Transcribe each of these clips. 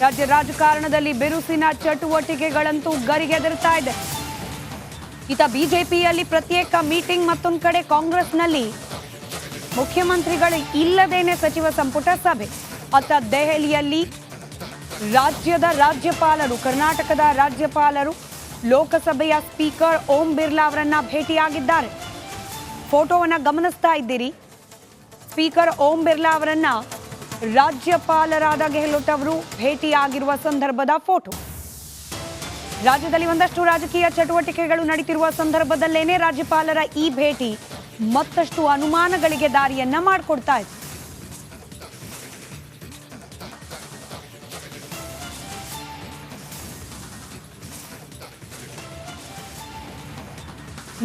ರಾಜ್ಯ ರಾಜಕಾರಣದಲ್ಲಿ ಬಿರುಸಿನ ಚಟುವಟಿಕೆಗಳಂತೂ ಗರಿಗೆದರ್ತಾ ಇದೆ. ಇತ ಬಿಜೆಪಿಯಲ್ಲಿ ಪ್ರತ್ಯೇಕ ಮೀಟಿಂಗ್, ಮತ್ತೊಂದು ಕಡೆ ಕಾಂಗ್ರೆಸ್ನಲ್ಲಿ ಮುಖ್ಯಮಂತ್ರಿಗಳು ಇಲ್ಲದೇನೆ ಸಚಿವ ಸಂಪುಟ ಸಭೆ. ಅತ್ತ ದೆಹಲಿಯಲ್ಲಿ ರಾಜ್ಯದ ರಾಜ್ಯಪಾಲರು, ಕರ್ನಾಟಕದ ರಾಜ್ಯಪಾಲರು ಲೋಕಸಭೆಯ ಸ್ಪೀಕರ್ ಓಂ ಬಿರ್ಲಾ ಅವರನ್ನ ಭೇಟಿಯಾಗಿದ್ದಾರೆ. ಫೋಟೋವನ್ನ ಗಮನಿಸ್ತಾ ಇದ್ದೀರಿ. ಸ್ಪೀಕರ್ ಓಂ ಬಿರ್ಲಾ ಅವರನ್ನ ರಾಜ್ಯಪಾಲರಾದ ಗೆಹ್ಲೋಟ್ ಅವರು ಭೇಟಿಯಾಗಿರುವ ಸಂದರ್ಭದ ಫೋಟೋ. ರಾಜ್ಯದಲ್ಲಿ ಒಂದಷ್ಟು ರಾಜಕೀಯ ಚಟುವಟಿಕೆಗಳು ನಡೀತಿರುವ ಸಂದರ್ಭದಲ್ಲೇನೆ ರಾಜ್ಯಪಾಲರ ಈ ಭೇಟಿ ಮತ್ತಷ್ಟು ಅನುಮಾನಗಳಿಗೆ ದಾರಿಯನ್ನ ಮಾಡಿಕೊಡ್ತಾ ಇದೆ.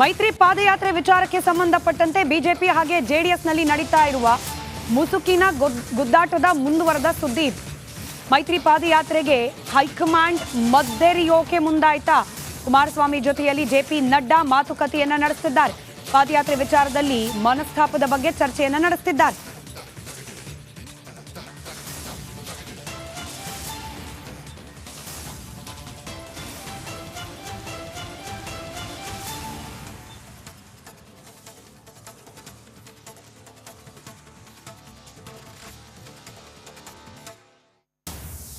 ಮೈತ್ರಿ ಪಾದಯಾತ್ರೆ ವಿಚಾರಕ್ಕೆ ಸಂಬಂಧಪಟ್ಟಂತೆ ಬಿಜೆಪಿ ಹಾಗೆ ಜೆಡಿಎಸ್ನಲ್ಲಿ ನಡೀತಾ ಇರುವ ಮುಸುಕಿನ ಗುದ್ದಾಟದ ಮುಂದುವರೆದ ಸುದ್ದಿ. ಮೈತ್ರಿ ಪಾದಯಾತ್ರೆಗೆ ಹೈಕಮಾಂಡ್ ಮದ್ದೆರಿಯೋಕೆ ಮುಂದಾಯ್ತಾ? ಕುಮಾರಸ್ವಾಮಿ ಜೊತೆಯಲ್ಲಿ ಜೆಪಿ ನಡ್ಡಾ ಮಾತುಕತೆಯನ್ನ ನಡೆಸುತ್ತಿದ್ದಾರೆ. ಪಾದಯಾತ್ರೆ ವಿಚಾರದಲ್ಲಿ ಮನಸ್ತಾಪದ ಬಗ್ಗೆ ಚರ್ಚೆಯನ್ನ ನಡೆಸುತ್ತಿದ್ದಾರೆ.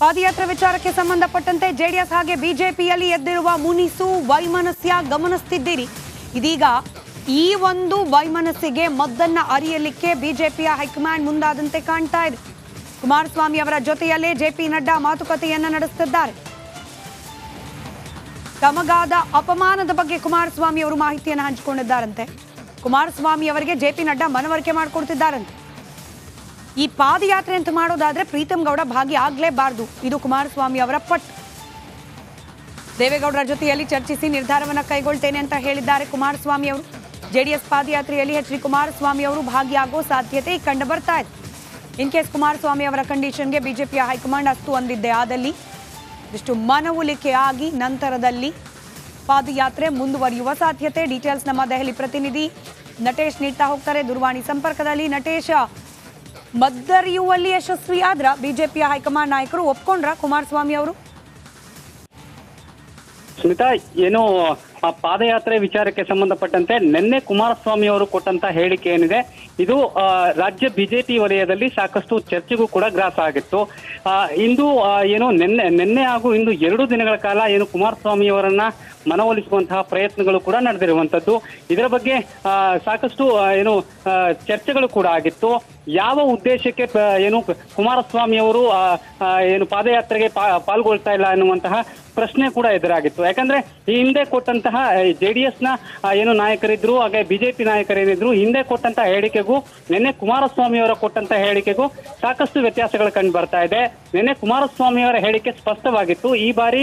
ಪಾದಯಾತ್ರೆ ವಿಚಾರಕ್ಕೆ ಸಂಬಂಧಪಟ್ಟಂತೆ ಜೆಡಿಎಸ್ ಹಾಗೆ ಬಿಜೆಪಿಯಲ್ಲಿ ಎದ್ದಿರುವ ಮುನಿಸು ವೈಮನಸ್ಯ ಗಮನಿಸುತ್ತಿದ್ದೀರಿ. ಇದೀಗ ಈ ಒಂದು ವೈಮನಸ್ಸಿಗೆ ಮದ್ದನ್ನ ಅರಿಯಲಿಕ್ಕೆ ಬಿಜೆಪಿಯ ಹೈಕಮಾಂಡ್ ಮುಂದಾದಂತೆ ಕಾಣ್ತಾ ಇದೆ. ಕುಮಾರಸ್ವಾಮಿ ಅವರ ಜೊತೆಯಲ್ಲೇ ಜೆಪಿ ನಡ್ಡಾ ಮಾತುಕತೆಯನ್ನ ನಡೆಸುತ್ತಿದ್ದಾರೆ. ತಮಗಾದ ಅಪಮಾನದ ಬಗ್ಗೆ ಕುಮಾರಸ್ವಾಮಿ ಅವರು ಮಾಹಿತಿಯನ್ನು ಹಂಚಿಕೊಂಡಿದ್ದಾರಂತೆ. ಕುಮಾರಸ್ವಾಮಿ ಅವರಿಗೆ ಜೆಪಿ ನಡ್ಡಾ ಮನವರಿಕೆ ಮಾಡಿಕೊಡ್ತಿದ್ದಾರಂತೆ. ಈ ಪಾದಯಾತ್ರೆ ಅಂತ ಮಾಡೋದಾದ್ರೆ ಪ್ರೀತಮ್ ಗೌಡ ಭಾಗಿ ಆಗ್ಲೇಬಾರದು, ಇದು ಕುಮಾರಸ್ವಾಮಿ ಅವರ ಪಟ್ಟು. ದೇವೇಗೌಡರ ಜೊತೆಯಲ್ಲಿ ಚರ್ಚಿಸಿ ನಿರ್ಧಾರವನ್ನು ಕೈಗೊಳ್ತೇನೆ ಅಂತ ಹೇಳಿದ್ದಾರೆ ಕುಮಾರಸ್ವಾಮಿ ಅವರು. ಜೆಡಿಎಸ್ ಪಾದಯಾತ್ರೆಯಲ್ಲಿ ಎಚ್ ಡಿ ಕುಮಾರಸ್ವಾಮಿ ಅವರು ಭಾಗಿಯಾಗೋ ಸಾಧ್ಯತೆ ಕಂಡು ಬರ್ತಾ ಇದೆ. ಇನ್ ಕೇಸ್ ಕುಮಾರಸ್ವಾಮಿ ಅವರ ಕಂಡೀಷನ್ಗೆ ಬಿಜೆಪಿಯ ಹೈಕಮಾಂಡ್ ಅಸ್ತು ಅಂದಿದ್ದೆ ಆದಲ್ಲಿ ಇಷ್ಟು ಮನವೊಲಿಕೆ ಆಗಿ ನಂತರದಲ್ಲಿ ಪಾದಯಾತ್ರೆ ಮುಂದುವರಿಯುವ ಸಾಧ್ಯತೆ. ಡೀಟೇಲ್ಸ್ ನಮ್ಮ ದೆಹಲಿ ಪ್ರತಿನಿಧಿ ನಟೇಶ್ ನೀಡ್ತಾ ಹೋಗ್ತಾರೆ ದೂರವಾಣಿ ಸಂಪರ್ಕದಲ್ಲಿ. ನಟೇಶ್, ಮದ್ದರಿಯುವಲ್ಲಿ ಯಶಸ್ವಿ ಆದ್ರ ಬಿಜೆಪಿಯ ಹೈಕಮಾಂಡ್ ನಾಯಕರು ಒಪ್ಕೊಂಡ್ರ ಕುಮಾರಸ್ವಾಮಿ ಅವರು? ಸ್ಮಿತಾ, ಏನು ಪಾದಯಾತ್ರೆ ವಿಚಾರಕ್ಕೆ ಸಂಬಂಧಪಟ್ಟಂತೆ ನಿನ್ನೆ ಕುಮಾರಸ್ವಾಮಿ ಅವರು ಕೊಟ್ಟಂತ ಹೇಳಿಕೆ ಏನಿದೆ, ಇದು ರಾಜ್ಯ ಬಿಜೆಪಿ ವಲಯದಲ್ಲಿ ಸಾಕಷ್ಟು ಚರ್ಚೆಗೂ ಕೂಡ ಗ್ರಾಸ ಆಗಿತ್ತು. ಇಂದು ಏನು ನಿನ್ನೆ ಹಾಗೂ ಇಂದು 2 ದಿನಗಳ ಕಾಲ ಏನು ಕುಮಾರಸ್ವಾಮಿ ಅವರನ್ನ ಮನವೊಲಿಸುವಂತಹ ಪ್ರಯತ್ನಗಳು ಕೂಡ ನಡೆದಿರುವಂತದ್ದು. ಇದರ ಬಗ್ಗೆ ಸಾಕಷ್ಟು ಏನು ಚರ್ಚೆಗಳು ಕೂಡ ಆಗಿತ್ತು. ಯಾವ ಉದ್ದೇಶಕ್ಕೆ ಏನು ಕುಮಾರಸ್ವಾಮಿ ಅವರು ಏನು ಪಾದಯಾತ್ರೆಗೆ ಪಾಲ್ಗೊಳ್ತಾ ಇಲ್ಲ ಅನ್ನುವಂತಹ ಪ್ರಶ್ನೆ ಕೂಡ ಎದುರಾಗಿತ್ತು. ಯಾಕಂದ್ರೆ ಈ ಹಿಂದೆ ಕೊಟ್ಟಂತಹ ಜೆಡಿಎಸ್ ನ ಏನು ನಾಯಕರಿದ್ರು, ಹಾಗೆ ಬಿಜೆಪಿ ನಾಯಕರೇನಿದ್ರು, ಹಿಂದೆ ಕೊಟ್ಟಂತಹ ಹೇಳಿಕೆಗೂ ನಿನ್ನೆ ಕುಮಾರಸ್ವಾಮಿ ಅವರ ಕೊಟ್ಟಂತಹ ಹೇಳಿಕೆಗೂ ಸಾಕಷ್ಟು ವ್ಯತ್ಯಾಸಗಳು ಕಂಡು ಬರ್ತಾ ಇದೆ. ನಿನ್ನೆ ಕುಮಾರಸ್ವಾಮಿ ಅವರ ಹೇಳಿಕೆ ಸ್ಪಷ್ಟವಾಗಿತ್ತು. ಈ ಬಾರಿ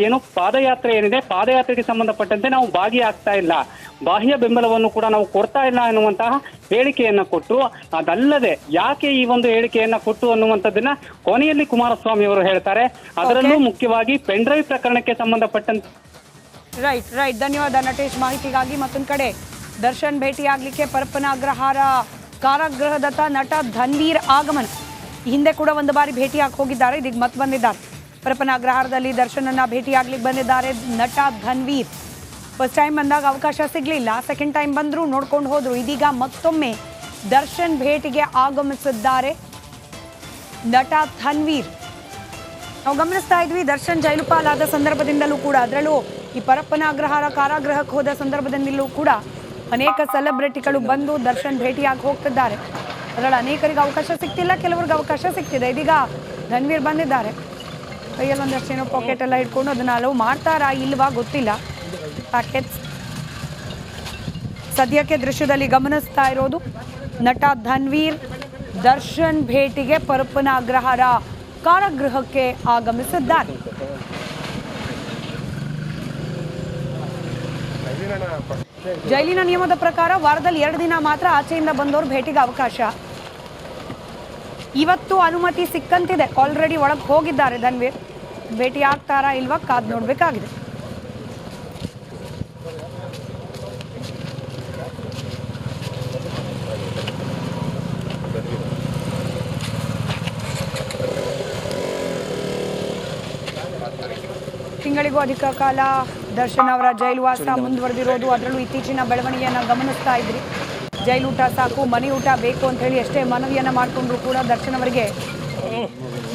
ಏನು ಪಾದಯಾತ್ರೆ ಏನಿದೆ, ಪಾದಯಾತ್ರೆಗೆ ಸಂಬಂಧಪಟ್ಟಂತೆ ನಾವು ಭಾಗಿಯಾಗ್ತಾ ಇಲ್ಲ, ಬಾಹ್ಯ ಬೆಂಬಲವನ್ನು ಕೂಡ ನಾವು ಕೊಡ್ತಾ ಇಲ್ಲ ಅನ್ನುವಂತಹ ಹೇಳಿಕೆಯನ್ನ ಕೊಟ್ಟು, ಅದಲ್ಲದೆ ಯಾಕೆ ಈ ಒಂದು ಹೇಳಿಕೆಯನ್ನ ಕೊಟ್ಟು ಅನ್ನುವಂಥದ್ದನ್ನ ಕೊನೆಯಲ್ಲಿ ಕುಮಾರಸ್ವಾಮಿ ಅವರು ಹೇಳ್ತಾರೆ. ಅದರಲ್ಲೂ ಮುಖ್ಯವಾಗಿ ಪೆನ್ ಡ್ರೈವ್ ಪ್ರಕರಣಕ್ಕೆ ಸಂಬಂಧಪಟ್ಟಂತೆ. ರೈಟ್, ಧನ್ಯವಾದ ನಟೇಶ್ ಮಾಹಿತಿಗಾಗಿ. ಮತ್ತೊಂದು ಕಡೆ ದರ್ಶನ್ ಭೇಟಿಯಾಗಲಿಕ್ಕೆ ಪರಪ್ಪನ ಅಗ್ರಹಾರ ಕಾರಾಗೃಹದತ್ತ ನಟ ಧನ್ವೀರ್ ಆಗಮನ. ಹಿಂದೆ ಕೂಡ ಒಂದು ಬಾರಿ ಭೇಟಿಯಾಗಿ ಹೋಗಿದ್ದಾರೆ, ಇದೀಗ ಮತ್ತೆ ಬಂದಿದ್ದಾರೆ. ಪರಪ್ಪನ ಅಗ್ರಹಾರದಲ್ಲಿ ದರ್ಶನನ್ನ ಭೇಟಿಯಾಗ್ಲಿಕ್ಕೆ ಬಂದಿದ್ದಾರೆ ನಟ ಧನ್ವೀರ್. ಫಸ್ಟ್ ಟೈಮ್ ಬಂದಾಗ ಅವಕಾಶ ಸಿಗಲಿಲ್ಲ, ಸೆಕೆಂಡ್ ಟೈಮ್ ಬಂದ್ರು, ನೋಡ್ಕೊಂಡು ಹೋದ್ರು. ಇದೀಗ ಮತ್ತೊಮ್ಮೆ ದರ್ಶನ್ ಭೇಟಿಗೆ ಆಗಮಿಸಿದ್ದಾರೆ ನಟ ಧನ್ವೀರ್. ನಾವು ಗಮನಿಸ್ತಾ ಇದ್ವಿ, ದರ್ಶನ್ ಜೈಲು ಪಾಲಾದ ಸಂದರ್ಭದಿಂದಲೂ ಕೂಡ, ಅದರಲ್ಲೂ ಈ ಪರಪ್ಪನ ಅಗ್ರಹಾರ ಕಾರಾಗೃಹಕ್ಕೆ ಹೋದ ಸಂದರ್ಭದಿಂದಲೂ ಕೂಡ ಅನೇಕ ಸೆಲೆಬ್ರಿಟಿಗಳು ಬಂದು ದರ್ಶನ್ ಭೇಟಿಯಾಗಿ ಹೋಗ್ತಿದ್ದಾರೆ. ಅದರಲ್ಲಿ ಅನೇಕರಿಗೆ ಅವಕಾಶ ಸಿಗ್ತಿಲ್ಲ, ಕೆಲವರಿಗೆ ಅವಕಾಶ ಸಿಗ್ತಿದೆ. ಇದೀಗ ಧನ್ವೀರ್ ಬಂದಿದ್ದಾರೆ. ಕೈಯಲ್ಲಿ ಒಂದಷ್ಟು ಏನೋ ಪಾಕೆಟ್ ಎಲ್ಲ ಇಟ್ಕೊಂಡು ಅದನ್ನ ಅಲೋ ಮಾಡ್ತಾರಾ ಇಲ್ವಾ ಗೊತ್ತಿಲ್ಲ. ಪ್ಯಾಕೆಟ್ಸ್ ಸದ್ಯಕ್ಕೆ ದೃಶ್ಯದಲ್ಲಿ ಗಮನಿಸ್ತಾ ಇರೋದು ನಟ ಧನ್ವೀರ್ ದರ್ಶನ್ ಭೇಟಿಗೆ ಪರಪ್ಪನ ಅಗ್ರಹಾರ ಕಾರಾಗೃಹಕ್ಕೆ ಆಗಮಿಸಿದ್ದಾರೆ. ಜೈಲಿನ ನಿಯಮದ ಪ್ರಕಾರ ವಾರದಲ್ಲಿ 2 ದಿನ ಮಾತ್ರ ಆಚೆಯಿಂದ ಬಂದವರು ಭೇಟಿಗೆ ಅವಕಾಶ. ಇವತ್ತು ಅನುಮತಿ ಸಿಕ್ಕಂತಿದೆ, ಆಲ್ರೆಡಿ ಒಳಗೆ ಹೋಗಿದ್ದಾರೆ ಧನ್ವೀರ್. ಭೇಟಿ ಆಗ್ತಾರಾ ಇಲ್ವಾ ಕಾದ್ ನೋಡ್ಬೇಕಾಗಿದೆ. ತಿಂಗಳಿಗೂ ಅಧಿಕ ಕಾಲ ದರ್ಶನ್ ಅವರ ಜೈಲುವಾಸ ಮುಂದುವರೆದಿರೋದು, ಅದರಲ್ಲೂ ಇತ್ತೀಚಿನ ಬೆಳವಣಿಗೆಯನ್ನು ಗಮನಿಸ್ತಾ ಇದ್ರಿ. ಜೈಲೂಟ ಸಾಕು, ಮನೆ ಊಟ ಬೇಕು ಅಂತ ಹೇಳಿ ಎಷ್ಟೇ ಮನವಿಯನ್ನು ಮಾಡಿಕೊಂಡ್ರು ಕೂಡ ದರ್ಶನ್ ಅವರಿಗೆ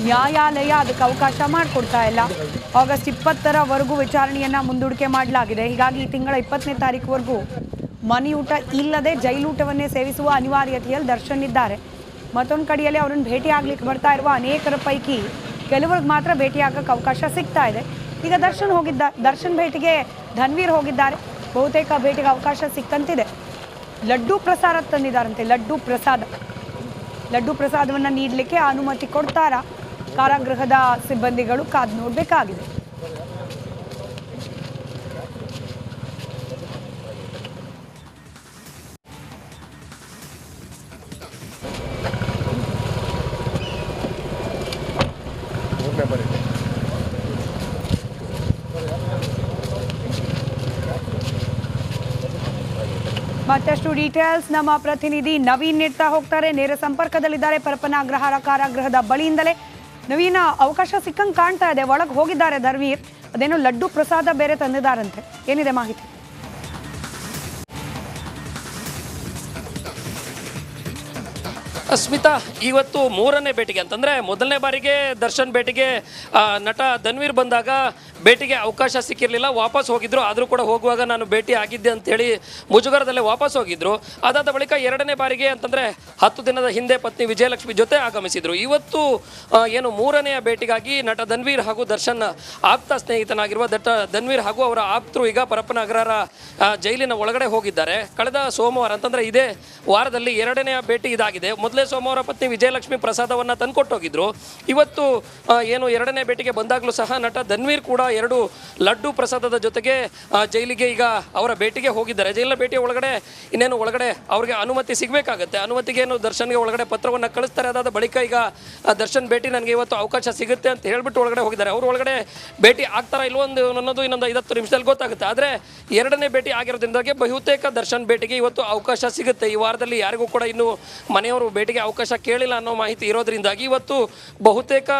ನ್ಯಾಯಾಲಯ ಅದಕ್ಕೆ ಅವಕಾಶ ಮಾಡಿಕೊಡ್ತಾ ಇಲ್ಲ. ಆಗಸ್ಟ್ 20ರವರೆಗೂ ವಿಚಾರಣೆಯನ್ನು ಮುಂದೂಡಿಕೆ ಮಾಡಲಾಗಿದೆ. ಹೀಗಾಗಿ ಈ ತಿಂಗಳ 20ನೇ ತಾರೀಕುವರೆಗೂ ಮನೆಯೂಟ ಇಲ್ಲದೆ ಜೈಲೂಟವನ್ನೇ ಸೇವಿಸುವ ಅನಿವಾರ್ಯತೆಯಲ್ಲಿ ದರ್ಶನ್ ಇದ್ದಾರೆ. ಮತ್ತೊಂದು ಕಡೆಯಲ್ಲಿ ಅವರನ್ನು ಭೇಟಿ ಆಗ್ಲಿಕ್ಕೆ ಬರ್ತಾ ಇರುವ ಅನೇಕರ ಪೈಕಿ ಕೆಲವರಿಗೆ ಮಾತ್ರ ಭೇಟಿಯಾಗಕ್ಕೆ ಅವಕಾಶ ಸಿಗ್ತಾ ಇದೆ. ಈಗ ದರ್ಶನ್ ಭೇಟಿಗೆ ಧನ್ವೀರ್ ಹೋಗಿದ್ದಾರೆ. ಬಹುತೇಕ ಭೇಟಿಗೆ ಅವಕಾಶ ಸಿಕ್ಕಂತಿದೆ. ಲಡ್ಡು ಪ್ರಸಾದ ತಂದಿದ್ದಾರಂತೆ. ಲಡ್ಡು ಪ್ರಸಾದವನ್ನು ನೀಡಲಿಕ್ಕೆ ಅನುಮತಿ ಕೊಡ್ತಾರಾ? ಕಾರಾಗೃಹದ ಸಿಬ್ಬಂದಿಗಳು ಕಾದು ನೋಡಬೇಕಾಗಿದೆ. ಮತ್ತಷ್ಟು ಡೀಟೇಲ್ಸ್ ನಮ್ಮ ಪ್ರತಿನಿಧಿ ನವೀನ್ ನೀಡ್ತಾ ಹೋಗ್ತಾರೆ. ನೇರ ಸಂಪರ್ಕದಲ್ಲಿದ್ದಾರೆ ಪರಪ್ಪನ ಅಗ್ರಹಾರ ಕಾರಾಗೃಹದ ಬಳಿಯಿಂದಲೇ. ನವೀನ, ಅವಕಾಶ ಸಿಕ್ಕಂಗೆ ಕಾಣ್ತಾ ಇದೆ. ಒಳಗೆ ಹೋಗಿದ್ದಾರೆ ಧನ್ವೀರ್. ಅದೇನೋ ಲಡ್ಡು ಪ್ರಸಾದ ಬೇರೆ ತಂದಿದ್ದಾರಂತೆ. ಏನಿದೆ ಮಾಹಿತಿ? ಸ್ಮಿತಾ, ಇವತ್ತು ಮೂರನೇ ಭೇಟಿಗೆ ಅಂತಂದರೆ ಮೊದಲನೇ ಬಾರಿಗೆ ದರ್ಶನ್ ಭೇಟಿಗೆ ನಟ ಧನ್ವೀರ್ ಬಂದಾಗ ಭೇಟಿಗೆ ಅವಕಾಶ ಸಿಕ್ಕಿರಲಿಲ್ಲ, ವಾಪಸ್ ಹೋಗಿದ್ರು. ಆದರೂ ಕೂಡ ಹೋಗುವಾಗ ನಾನು ಭೇಟಿ ಆಗಿದ್ದೆ ಅಂತೇಳಿ ಮುಜುಗರದಲ್ಲೇ ವಾಪಸ್ ಹೋಗಿದ್ರು. ಅದಾದ ಬಳಿಕ ಎರಡನೇ ಬಾರಿಗೆ ಅಂತಂದರೆ 10 ದಿನದ ಹಿಂದೆ ಪತ್ನಿ ವಿಜಯಲಕ್ಷ್ಮಿ ಜೊತೆ ಆಗಮಿಸಿದರು. ಇವತ್ತು ಏನು ಮೂರನೆಯ ಭೇಟಿಗಾಗಿ ನಟ ಧನ್ವೀರ್ ಹಾಗೂ ದರ್ಶನ್ ಆಪ್ತ ಸ್ನೇಹಿತನಾಗಿರುವ ಧನ್ವೀರ್ ಹಾಗೂ ಅವರ ಆಪ್ತರು ಈಗ ಪರಪ್ಪನ ಅಗ್ರಹಾರ ಜೈಲಿನ ಒಳಗಡೆ ಹೋಗಿದ್ದಾರೆ. ಕಳೆದ ಸೋಮವಾರ ಅಂತಂದರೆ ಇದೇ ವಾರದಲ್ಲಿ ಎರಡನೆಯ ಭೇಟಿ ಇದಾಗಿದೆ. ಮೊದಲೇ ಸೋಮವಾರ ಪತ್ನಿ ವಿಜಯಲಕ್ಷ್ಮಿ ಪ್ರಸಾದವನ್ನು ತಂದುಕೊಟ್ಟೋಗಿದ್ರು. ಇವತ್ತು ಏನು ಎರಡನೇ ಭೇಟಿಗೆ ಬಂದಾಗಲೂ ಸಹ ನಟ ಧನ್ವೀರ್ ಕೂಡ 2 ಲಡ್ಡು ಪ್ರಸಾದದ ಜೊತೆಗೆ ಜೈಲಿಗೆ ಈಗ ಅವರ ಭೇಟಿಗೆ ಹೋಗಿದ್ದಾರೆ. ಜೈಲಿನ ಭೇಟಿಯ ಒಳಗಡೆ ಇನ್ನೇನು ಒಳಗಡೆ ಅವ್ರಿಗೆ ಅನುಮತಿ ಸಿಗಬೇಕಾಗತ್ತೆ. ಅನುಮತಿಗೆ ಏನು ದರ್ಶನ್ಗೆ ಒಳಗಡೆ ಪತ್ರವನ್ನು ಕಳಿಸ್ತಾರೆ. ಅದಾದ ಬಳಿಕ ಈಗ ದರ್ಶನ್ ಭೇಟಿ ನನಗೆ ಇವತ್ತು ಅವಕಾಶ ಸಿಗುತ್ತೆ ಅಂತ ಹೇಳ್ಬಿಟ್ಟು ಒಳಗಡೆ ಹೋಗಿದ್ದಾರೆ. ಅವರು ಒಳಗಡೆ ಭೇಟಿ ಆಗ್ತಾರಾ ಇಲ್ವೋ ಅನ್ನೋದು ಇನ್ನೊಂದು 10 ನಿಮಿಷದಲ್ಲಿ ಗೊತ್ತಾಗುತ್ತೆ. ಆದರೆ ಎರಡನೇ ಭೇಟಿ ಆಗಿರೋದ್ರಿಂದಾಗಿ ಬಹುತೇಕ ದರ್ಶನ್ ಭೇಟಿಗೆ ಇವತ್ತು ಅವಕಾಶ ಸಿಗುತ್ತೆ. ಈ ವಾರದಲ್ಲಿ ಯಾರಿಗೂ ಕೂಡ ಇನ್ನು ಮನೆಯವರು ಭೇಟಿಗೆ ಅವಕಾಶ ಕೇಳಿಲ್ಲ ಅನ್ನೋ ಮಾಹಿತಿ ಇರೋದ್ರಿಂದಾಗಿ ಇವತ್ತು ಬಹುತೇಕ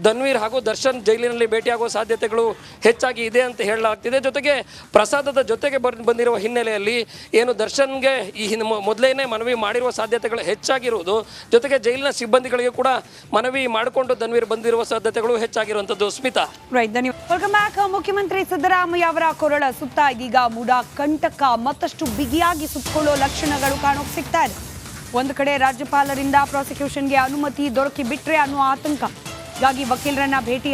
ಧನ್ವೀರ್ ಹಾಗೂ ದರ್ಶನ್ ಜೈಲಿನಲ್ಲಿ ಭೇಟಿಯಾಗುವ ಸಾಧ್ಯತೆಗಳು ಹೆಚ್ಚಾಗಿ ಇದೆ ಅಂತ ಹೇಳಲಾಗ್ತಿದೆ. ಜೊತೆಗೆ ಪ್ರಸಾದದ ಜೊತೆಗೆ ಬಂದಿರುವ ಹಿನ್ನೆಲೆಯಲ್ಲಿ ಏನು ದರ್ಶನ್ಗೆ ಈ ಮೊದಲೇನೆ ಮನವಿ ಮಾಡಿರುವ ಸಾಧ್ಯತೆಗಳು ಹೆಚ್ಚಾಗಿರುವುದು, ಜೊತೆಗೆ ಜೈಲಿನ ಸಿಬ್ಬಂದಿಗಳಿಗೆ ಕೂಡ ಮನವಿ ಮಾಡಿಕೊಂಡು ಧನ್ವೀರ್ ಬಂದಿರುವ ಸಾಧ್ಯತೆಗಳು ಹೆಚ್ಚಾಗಿರುವಂಥದ್ದು. Smita, welcome back. ಮುಖ್ಯಮಂತ್ರಿ ಸಿದ್ದರಾಮಯ್ಯ ಅವರ ಕೊರಳ ಸುತ್ತ ಇದೀಗ ಮುಡ ಕಂಟಕ ಮತ್ತಷ್ಟು ಬಿಗಿಯಾಗಿ ಸುತ್ತಕೊಳ್ಳೋ ಲಕ್ಷಣಗಳು ಕಾಣೋಕೆ ಸಿಗ್ತಾ ಇದೆ. ಒಂದು ಕಡೆ ರಾಜ್ಯಪಾಲರಿಂದ ಪ್ರಾಸಿಕ್ಯೂಷನ್ಗೆ ಅನುಮತಿ ದೊರಕಿ ಬಿಟ್ರೆ ಅನ್ನೋ ಆತಂಕ. ಹೀಗಾಗಿ ವಕೀಲರನ್ನ ಭೇಟಿ